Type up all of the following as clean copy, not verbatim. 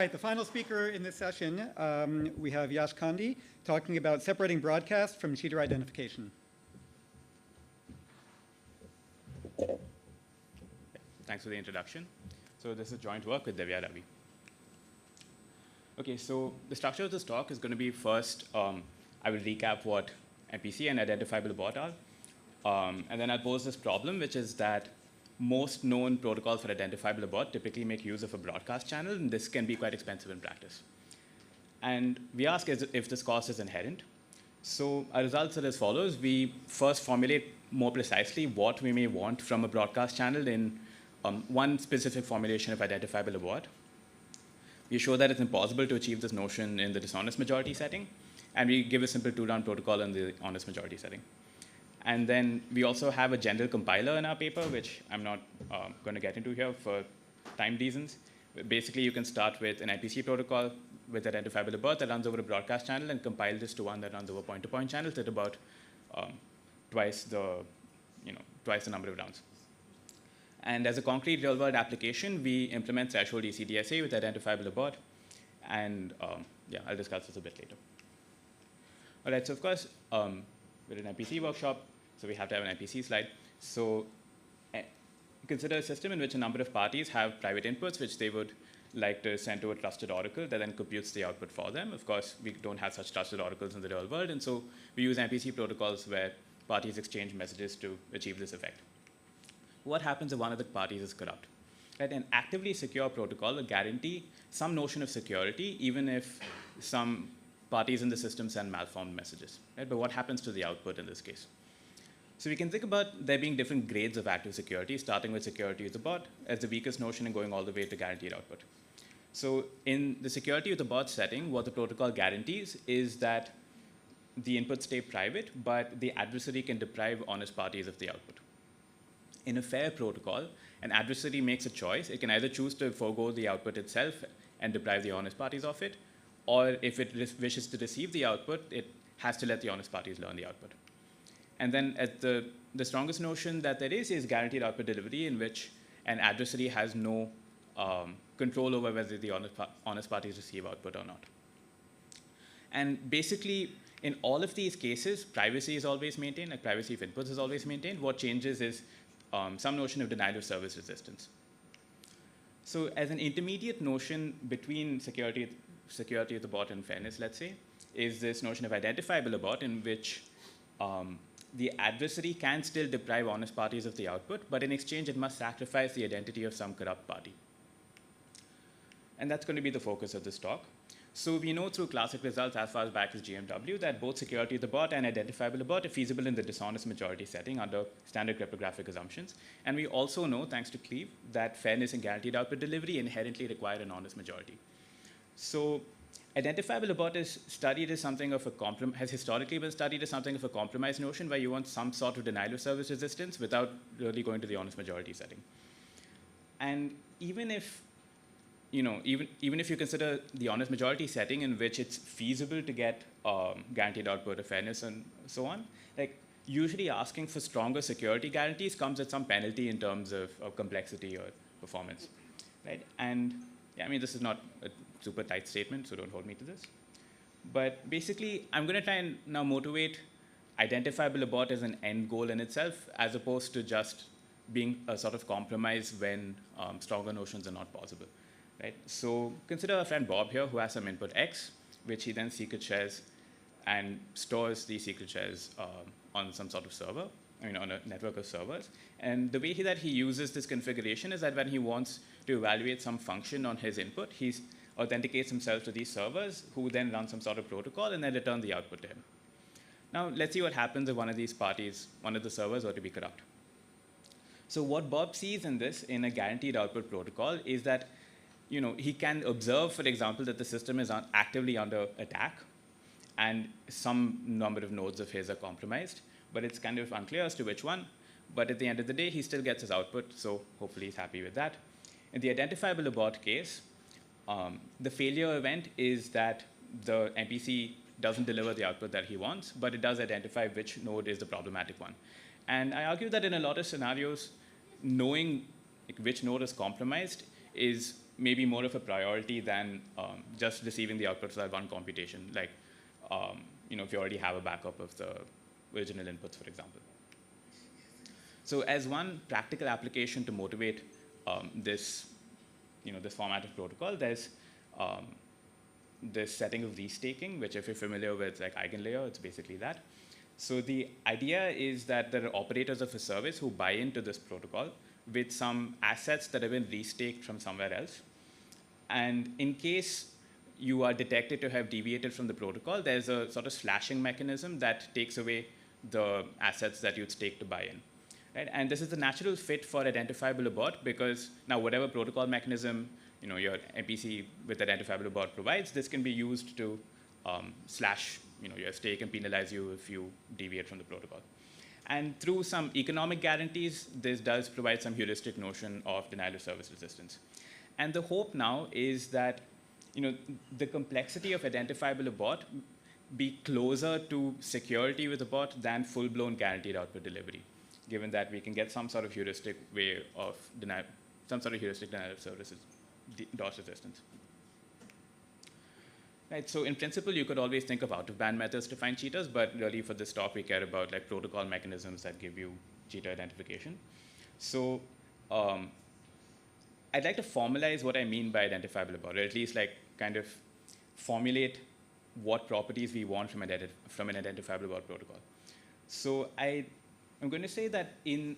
Right, the final speaker in this session, we have Yash Kandi talking about separating broadcast from cheater identification. Thanks for the introduction. So this is joint work with Devya Ravi. Okay, so the structure of this talk is going to be first, I will recap what MPC and identifiable bot are. And then I'll pose this problem, which is that most known protocols for identifiable bot typically make use of a broadcast channel, and this can be quite expensive in practice. And we ask if this cost is inherent. So our results are as follows. We first formulate more precisely what we may want from a broadcast channel in one specific formulation of identifiable abort. We show that it's impossible to achieve this notion in the dishonest majority setting, and we give a simple two-round protocol in the honest majority setting. And then we also have a general compiler in our paper, which I'm not going to get into here for time reasons. Basically, you can start with an MPC protocol with identifiable abort that runs over a broadcast channel and compile this to one that runs over point-to-point channels at about twice the number of rounds. And as a concrete real-world application, we implement threshold ECDSA with identifiable abort. And yeah, I'll discuss this a bit later. All right, so of course, we're an MPC workshop, so we have to have an MPC slide. So consider a system in which a number of parties have private inputs, which they would like to send to a trusted oracle that then computes the output for them. Of course, we don't have such trusted oracles in the real world, and so we use MPC protocols where parties exchange messages to achieve this effect. What happens if one of the parties is corrupt? Right? An actively secure protocol will guarantee some notion of security, even if some parties in the system send malformed messages. Right? But what happens to the output in this case? So we can think about there being different grades of active security, starting with security with the bot as the weakest notion and going all the way to guaranteed output. So in the security with the bot setting, what the protocol guarantees is that the inputs stay private, but the adversary can deprive honest parties of the output. In a fair protocol, an adversary makes a choice. It can either choose to forego the output itself and deprive the honest parties of it, or if it wishes to receive the output, it has to let the honest parties learn the output. And then at the strongest notion that there is guaranteed output delivery, in which an adversary has no control over whether the honest parties receive output or not. And basically, in all of these cases, privacy is always maintained, like privacy of inputs is always maintained. What changes is some notion of denial of service resistance. So as an intermediate notion between security of the bot and fairness, let's say, is this notion of identifiable abort, in which the adversary can still deprive honest parties of the output, but in exchange it must sacrifice the identity of some corrupt party. And that's going to be the focus of this talk. So we know through classic results as far back as GMW that both security of the bot and identifiable abort are feasible in the dishonest majority setting under standard cryptographic assumptions. And we also know, thanks to Cleve, that fairness and guaranteed output delivery inherently require an honest majority. So identifiable abort is studied as something of a has historically been studied as something of a compromise notion where you want some sort of denial of service resistance without really going to the honest majority setting. And even if even if you consider the honest majority setting in which it's feasible to get guaranteed output of fairness and so on, like usually asking for stronger security guarantees comes at some penalty in terms of complexity or performance, right? And yeah, I mean, this is not a super tight statement, so don't hold me to this. But basically, I'm going to try and now motivate identifiable abort as an end goal in itself, as opposed to just being a sort of compromise when stronger notions are not possible. Right? So consider a friend Bob here who has some input X, which he then secret shares and stores these secret shares on some sort of server, on a network of servers. And the way that he uses this configuration is that when he wants to evaluate some function on his input, he authenticates himself to these servers, who then run some sort of protocol and then return the output to him. Now, let's see what happens if one of these parties, one of the servers, were to be corrupt. So what Bob sees in this, in a guaranteed output protocol, is that he can observe, for example, that the system is actively under attack and some number of nodes of his are compromised, but it's kind of unclear as to which one. But at the end of the day, he still gets his output, so hopefully he's happy with that. In the identifiable abort case, the failure event is that the MPC doesn't deliver the output that he wants, but it does identify which node is the problematic one. And I argue that in a lot of scenarios, knowing which node is compromised is maybe more of a priority than just receiving the outputs of one computation, like if you already have a backup of the original inputs, for example. So as one practical application to motivate this format of protocol, there's this setting of restaking, which if you're familiar with like eigenlayer, it's basically that. So the idea is that there are operators of a service who buy into this protocol with some assets that have been restaked from somewhere else. And in case you are detected to have deviated from the protocol, there's a sort of slashing mechanism that takes away the assets that you'd stake to buy in. Right? And this is the natural fit for identifiable abort, because now whatever protocol mechanism your MPC with identifiable abort provides, this can be used to slash your stake and penalize you if you deviate from the protocol. And through some economic guarantees, this does provide some heuristic notion of denial of service resistance. And the hope now is that the complexity of identifiable abort be closer to security with abort than full-blown guaranteed output delivery, given that we can get some sort of heuristic way of denial of services, DOS resistance. Right, so in principle, you could always think of out-of-band methods to find cheaters, but really for this talk, we care about like protocol mechanisms that give you cheater identification. So I'd like to formalize what I mean by identifiable abort, or at least like kind of formulate what properties we want from an identifiable abort protocol. So I'm going to say that in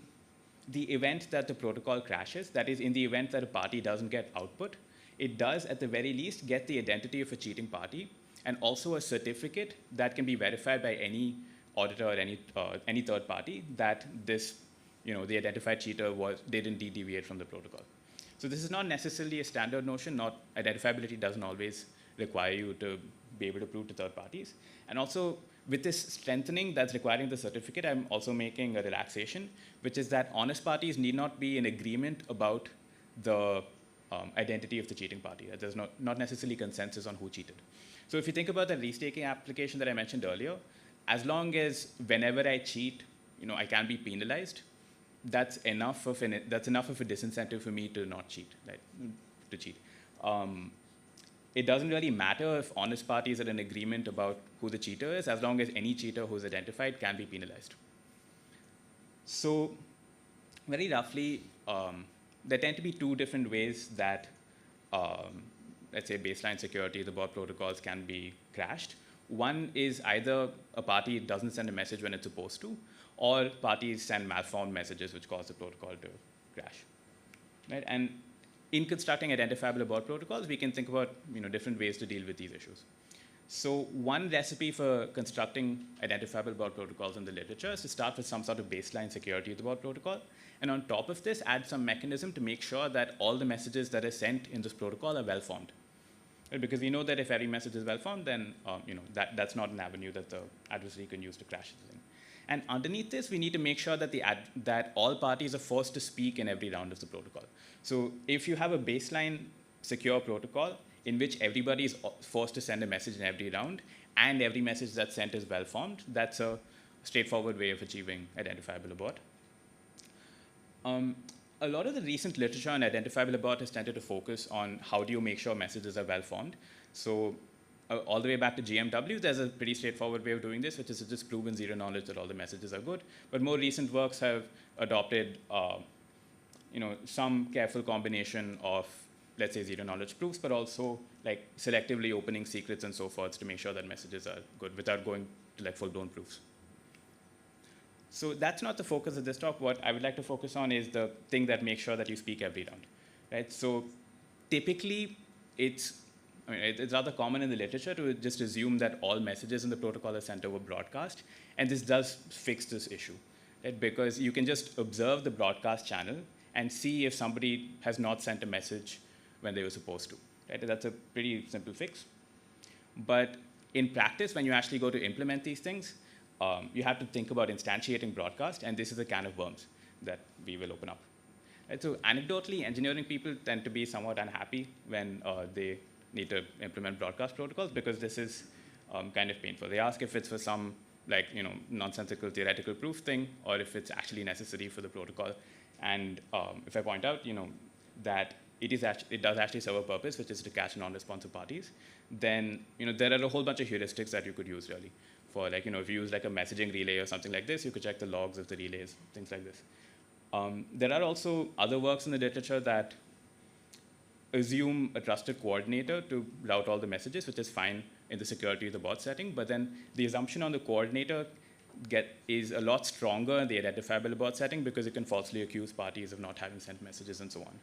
the event that the protocol crashes, that is, in the event that a party doesn't get output, it does, at the very least, get the identity of a cheating party and also a certificate that can be verified by any auditor or any third party that this, the identified cheater did indeed deviate from the protocol. So this is not necessarily a standard notion. Identifiability doesn't always require you to be able to prove to third parties. And also, with this strengthening that's requiring the certificate, I'm also making a relaxation, which is that honest parties need not be in agreement about the identity of the cheating party. There's not necessarily consensus on who cheated. So if you think about the restaking application that I mentioned earlier, as long as whenever I cheat, I can be penalized, that's enough of a disincentive for me to not cheat, right? To cheat. It doesn't really matter if honest parties are in agreement about who the cheater is, as long as any cheater who's identified can be penalized. So very roughly, there tend to be two different ways that, let's say, baseline security, the bot protocols can be crashed. One is either a party doesn't send a message when it's supposed to, or parties send malformed messages which cause the protocol to crash. Right? And in constructing identifiable abort protocols, we can think about different ways to deal with these issues. So one recipe for constructing identifiable abort protocols in the literature is to start with some sort of baseline security of the abort protocol, and on top of this, add some mechanism to make sure that all the messages that are sent in this protocol are well-formed. Right? Because we know that if every message is well-formed, then that's not an avenue that the adversary can use to crash the thing. And underneath this, we need to make sure that that all parties are forced to speak in every round of the protocol. So if you have a baseline secure protocol in which everybody is forced to send a message in every round, and every message that's sent is well-formed, that's a straightforward way of achieving identifiable abort. A lot of the recent literature on identifiable abort has tended to focus on how do you make sure messages are well-formed. So all the way back to GMW, there's a pretty straightforward way of doing this, which is to just prove in zero knowledge that all the messages are good. But more recent works have adopted some careful combination of, let's say, zero knowledge proofs, but also like selectively opening secrets and so forth to make sure that messages are good without going to like full-blown proofs. So that's not the focus of this talk. What I would like to focus on is the thing that makes sure that you speak every round, right? So typically, it's rather common in the literature to just assume that all messages in the protocol are sent over broadcast, and this does fix this issue, right? Because you can just observe the broadcast channel and see if somebody has not sent a message when they were supposed to, right? That's a pretty simple fix. But in practice, when you actually go to implement these things, you have to think about instantiating broadcast, and this is a can of worms that we will open up. Right? So anecdotally, engineering people tend to be somewhat unhappy when they need to implement broadcast protocols, because this is kind of painful. They ask if it's for some nonsensical theoretical proof thing, or if it's actually necessary for the protocol. And if I point out that it does actually serve a purpose, which is to catch non-responsive parties, then there are a whole bunch of heuristics that you could use really. For if you use like a messaging relay or something like this, you could check the logs of the relays, things like this. There are also other works in the literature that assume a trusted coordinator to route all the messages, which is fine in the security of the bot setting, but then the assumption on the coordinator is a lot stronger in the identifiable bot setting because it can falsely accuse parties of not having sent messages and so on.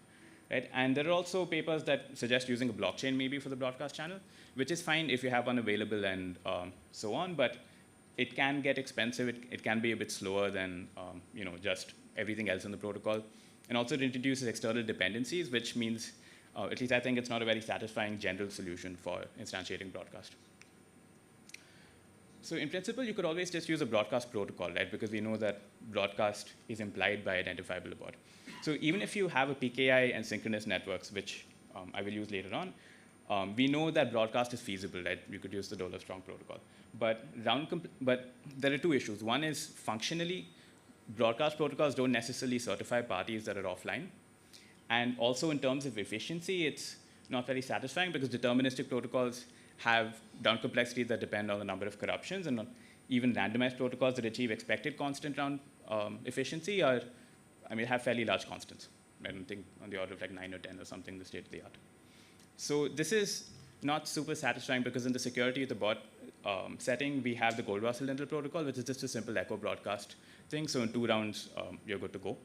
Right? And there are also papers that suggest using a blockchain maybe for the broadcast channel, which is fine if you have one available and so on, but it can get expensive. It can be a bit slower than just everything else in the protocol. And also it introduces external dependencies, which means, at least I think it's not a very satisfying general solution for instantiating broadcast. So in principle, you could always just use a broadcast protocol, right? Because we know that broadcast is implied by identifiable abort. So even if you have a PKI and synchronous networks, which I will use later on, we know that broadcast is feasible, right? You could use the Doller-Strong protocol. But there are two issues. One is functionally, broadcast protocols don't necessarily certify parties that are offline. And also in terms of efficiency, it's not very satisfying because deterministic protocols have down complexity that depend on the number of corruptions, and even randomized protocols that achieve expected constant round efficiency have fairly large constants. I don't think on the order of like 9 or 10 or something, the state of the art. So this is not super satisfying because in the security of the bot setting, we have the Gold-Russell-Lindell protocol, which is just a simple echo broadcast thing. So in 2 rounds, you're good to go.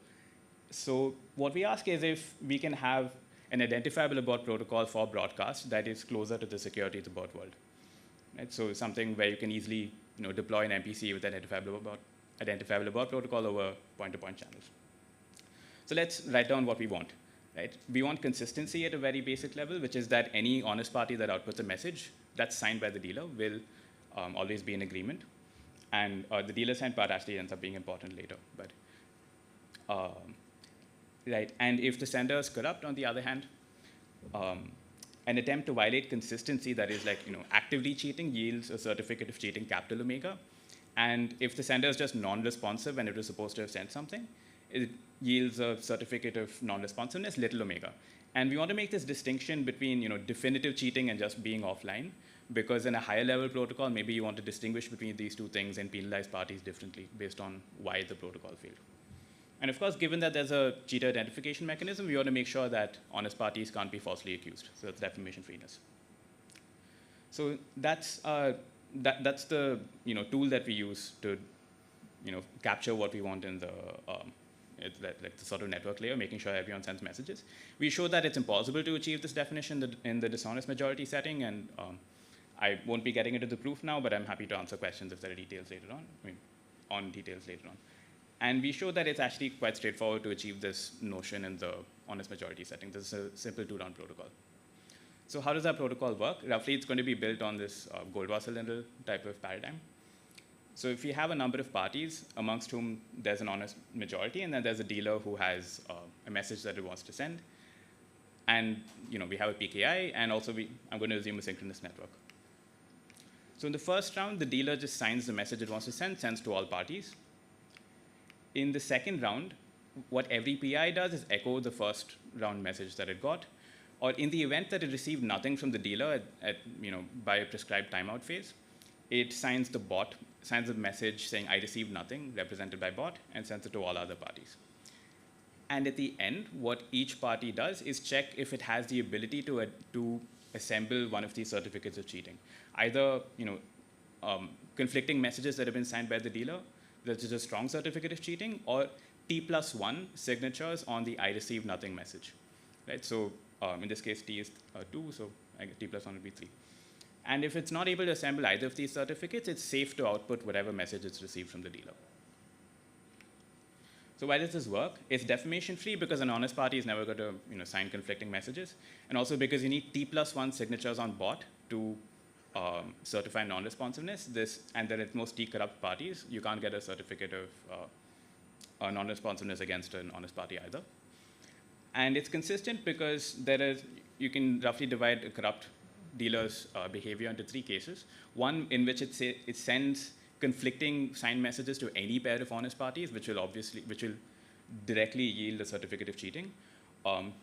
So what we ask is if we can have an identifiable abort protocol for broadcast that is closer to the security of the bot world. Right? So something where you can easily deploy an MPC with an identifiable abort protocol over point-to-point channels. So let's write down what we want. Right? We want consistency at a very basic level, which is that any honest party that outputs a message that's signed by the dealer will always be in agreement. And the dealer signed part actually ends up being important later. But right, and if the sender is corrupt, on the other hand, an attempt to violate consistency that is actively cheating yields a certificate of cheating capital omega. And if the sender is just non-responsive and it was supposed to have sent something, it yields a certificate of non-responsiveness, little omega. And we want to make this distinction between definitive cheating and just being offline, because in a higher level protocol, maybe you want to distinguish between these two things and penalize parties differently based on why the protocol failed. And of course, given that there's a cheater identification mechanism, we want to make sure that honest parties can't be falsely accused. So that's defamation freeness. So that's the tool that we use to capture what we want in the like the sort of network layer, making sure everyone sends messages. We show that it's impossible to achieve this definition in the dishonest majority setting, and I won't be getting into the proof now, but I'm happy to answer questions if there are details later on. Details later on. And we show that it's actually quite straightforward to achieve this notion in the honest majority setting. This is a simple 2-round protocol. So how does that protocol work? Roughly, it's going to be built on this Gold-Russell-Lindell type of paradigm. So if you have a number of parties amongst whom there's an honest majority, and then there's a dealer who has a message that it wants to send, and we have a PKI, and also I'm going to assume a synchronous network. So in the first round, the dealer just signs the message it wants to send, sends to all parties. In the second round, what every PI does is echo the first round message that it got, or in the event that it received nothing from the dealer by a prescribed timeout phase, it signs the message saying, I received nothing, represented by bot, and sends it to all other parties. And at the end, what each party does is check if it has the ability to assemble one of these certificates of cheating. Either conflicting messages that have been signed by the dealer, that is a strong certificate of cheating, or T+1 signatures on the I received nothing message. Right? So in this case, T is 2, so I guess T+1 would be 3. And if it's not able to assemble either of these certificates, it's safe to output whatever message it's received from the dealer. So why does this work? It's defamation-free because an honest party is never going to sign conflicting messages, and also because you need T+1 signatures on bot to certify non-responsiveness. And then at most T-corrupt parties, you can't get a certificate of non-responsiveness against an honest party either. And it's consistent because you can roughly divide a corrupt dealer's behavior into 3 cases. One in which it sends conflicting signed messages to any pair of honest parties, which will directly yield a certificate of cheating.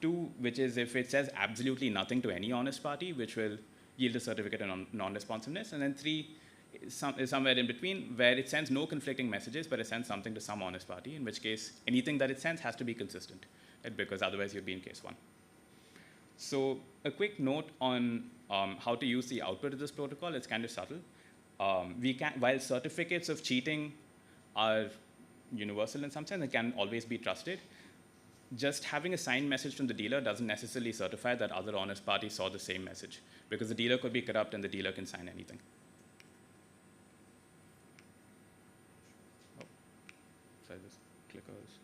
Two, which is if it says absolutely nothing to any honest party, which will yield a certificate of non-responsiveness. And then three is somewhere in between, where it sends no conflicting messages, but it sends something to some honest party, in which case anything that it sends has to be consistent, right? Because otherwise you'd be in case one. So a quick note on how to use the output of this protocol. It's kind of subtle. While certificates of cheating are universal in some sense, and can always be trusted, just having a signed message from the dealer doesn't necessarily certify that other honest parties saw the same message, because the dealer could be corrupt and the dealer can sign anything. Oh, sorry, this clickers.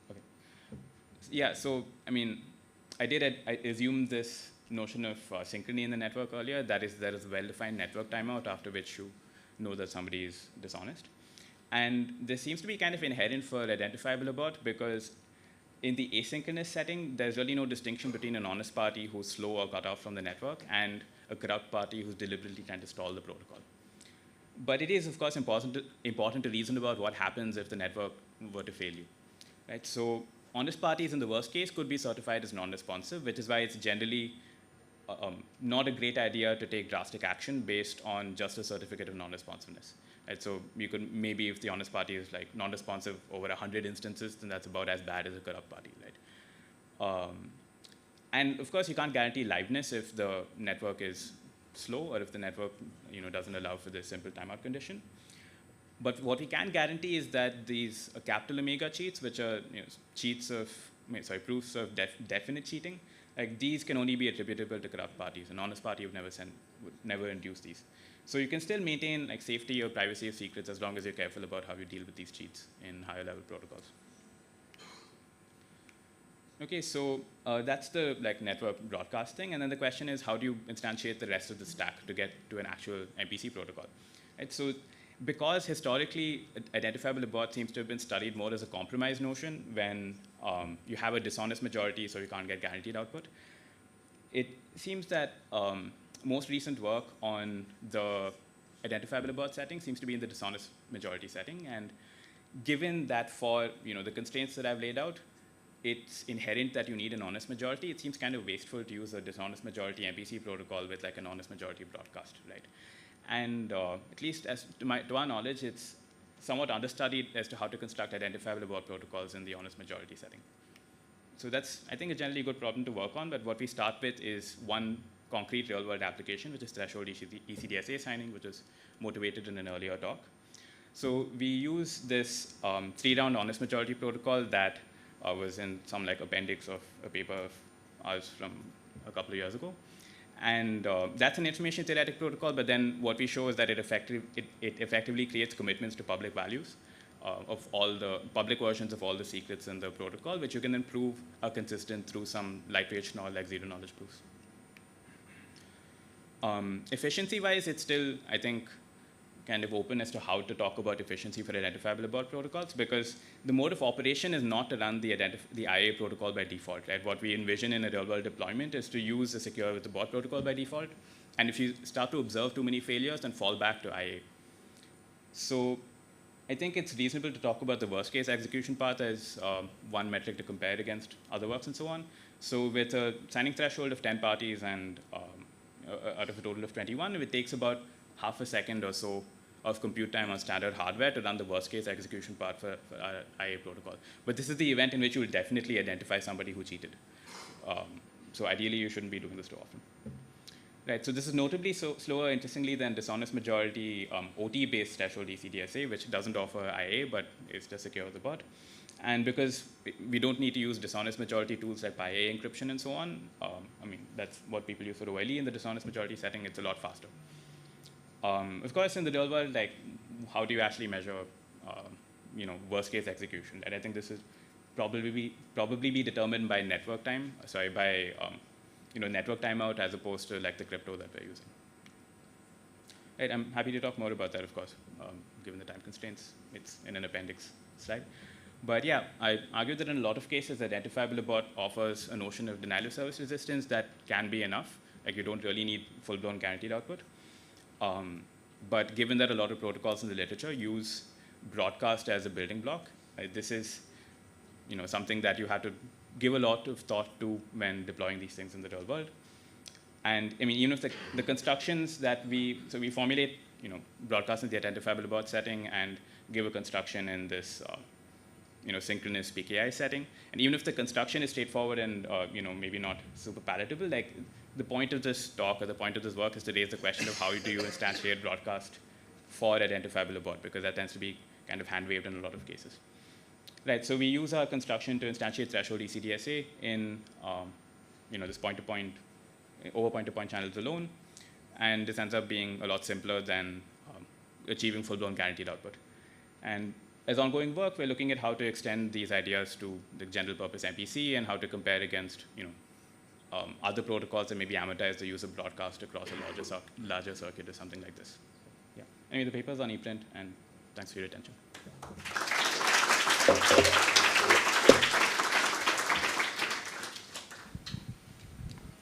Okay. Yeah, so, I mean, I assumed this notion of synchrony in the network earlier. That is, there is a well-defined network timeout after which you know that somebody is dishonest. And this seems to be kind of inherent for identifiable abort, because in the asynchronous setting, there's really no distinction between an honest party who's slow or cut off from the network and a corrupt party who's deliberately trying to stall the protocol. But it is, of course, important to reason about what happens if the network were to fail you, right? So honest parties in the worst case could be certified as non-responsive, which is why it's generally not a great idea to take drastic action based on just a certificate of non-responsiveness. Right? So you could maybe, if the honest party is like non-responsive over 100 instances, then that's about as bad as a corrupt party, right? And of course, you can't guarantee liveness if the network is slow or if the network doesn't allow for this simple timeout condition. But what we can guarantee is that these capital omega cheats, which are proofs of definite cheating, like these can only be attributable to corrupt parties. An honest party would never induce these. So you can still maintain like safety or privacy of secrets as long as you're careful about how you deal with these cheats in higher level protocols. Okay, so that's the network broadcasting, and then the question is, how do you instantiate the rest of the stack to get to an actual MPC protocol? Right? So because historically identifiable abort seems to have been studied more as a compromise notion when you have a dishonest majority, so you can't get guaranteed output, it seems that most recent work on the identifiable abort setting seems to be in the dishonest majority setting. And given that for the constraints that I've laid out, it's inherent that you need an honest majority, it seems kind of wasteful to use a dishonest majority MPC protocol with like an honest majority broadcast, right? And at least to our knowledge, it's somewhat understudied as to how to construct identifiable abort protocols in the honest majority setting. So that's, I think, a generally good problem to work on, but what we start with is one concrete real-world application, which is threshold ECDSA signing, which was motivated in an earlier talk. So we use this 3-round honest majority protocol that was in some appendix of a paper of ours from a couple of years ago. And that's an information theoretic protocol, but then what we show is that it effectively creates commitments to public values of all the public versions of all the secrets in the protocol, which you can then prove are consistent through some lightweight schnorr like zero knowledge proofs. Efficiency-wise, it's still, I think, kind of open as to how to talk about efficiency for identifiable abort protocols, because the mode of operation is not to run the IA protocol by default, right? What we envision in a real-world deployment is to use a secure with abort protocol by default, and if you start to observe too many failures, then fall back to IA. So I think it's reasonable to talk about the worst-case execution path as one metric to compare against other works and so on. So with a signing threshold of 10 parties and out of a total of 21, it takes about half a second or so of compute time on standard hardware to run the worst-case execution part for our IA protocol. But this is the event in which you will definitely identify somebody who cheated. So ideally, you shouldn't be doing this too often. Right, so this is notably slower, interestingly, than dishonest majority OT-based threshold ECDSA, which doesn't offer IA, but is just secure with abort. And because we don't need to use dishonest majority tools like PyA encryption and so on, I mean, that's what people use for OLE in the dishonest majority setting, it's a lot faster. Of course, in the real world, how do you actually measure, worst-case execution? And I think this is probably be determined by network time. Network timeout as opposed to the crypto that we're using. Right, I'm happy to talk more about that, of course, given the time constraints. It's in an appendix slide. But yeah, I argue that in a lot of cases, identifiable abort offers a notion of denial of service resistance that can be enough. Like you don't really need full-blown guaranteed output. But given that a lot of protocols in the literature use broadcast as a building block, this is something that you have to give a lot of thought to when deploying these things in the real world. And I mean, even if the constructions that we formulate, broadcast in the identifiable abort setting and give a construction in this, synchronous PKI setting. And even if the construction is straightforward and, maybe not super palatable, like the point of this talk or the point of this work is to raise the question of how do you instantiate broadcast for identifiable abort, because that tends to be kind of hand-waved in a lot of cases. Right, so we use our construction to instantiate threshold ECDSA in, this point-to-point, over point-to-point channels alone, and this ends up being a lot simpler than achieving full-blown guaranteed output. And as ongoing work, we're looking at how to extend these ideas to the general-purpose MPC and how to compare against, other protocols that maybe amortize the use of broadcast across a larger circuit or something like this. Yeah. Anyway, the paper's on ePrint, and thanks for your attention.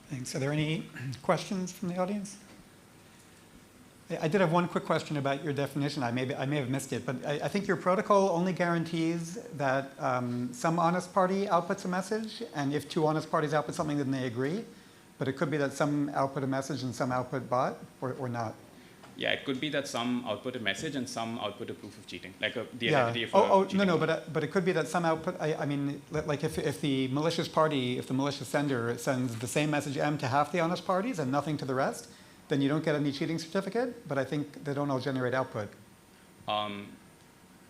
Thanks. Are there any questions from the audience? I did have one quick question about your definition. I may have missed it, but I think your protocol only guarantees that some honest party outputs a message, and if two honest parties output something, then they agree. But it could be that some output a message and some output bot, or not. Yeah, it could be that some output a message and some output a proof of cheating, like the Yeah. identity of cheating. No, but it could be that some output, I mean, like if the malicious party, if the malicious sender sends the same message M to half the honest parties and nothing to the rest, then you don't get any cheating certificate, but I think they don't all generate output.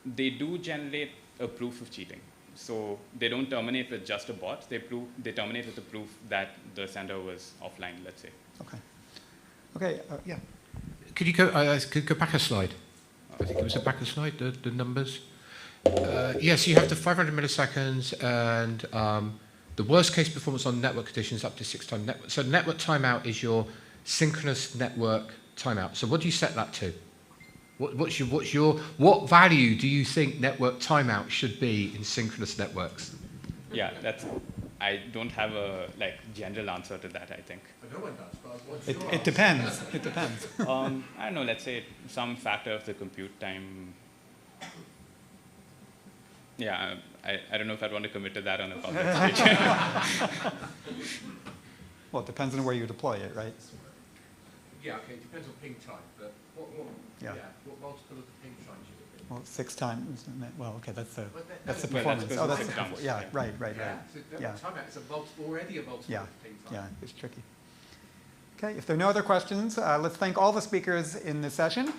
They do generate a proof of cheating. So they don't terminate with just a bot, they terminate with the proof that the sender was offline, let's say. Okay. Okay, yeah. Could you go back a slide? I think it was the back a slide, the numbers. Yes, you have the 500 milliseconds and the worst case performance on network conditions up to 6 times network. So network timeout is your synchronous network timeout. So what do you set that to? What value do you think network timeout should be in synchronous networks? Yeah, I don't have a general answer to that, I think. No one does, but It depends. It depends. I don't know, let's say some factor of the compute time. Yeah, I don't know if I'd want to commit to that on a public stage. Well, it depends on where you deploy it, right? Yeah, okay, it depends on ping time, but what multiple of the ping time should it be? Well, 6 times. Well, okay, that's the Well, performance. that's Oh, that's 6 the times, yeah, yeah. right. Yeah, so Yeah. timeout is already a multiple Yeah, of ping time. yeah, it's tricky. Okay, if there are no other questions, let's thank all the speakers in this session.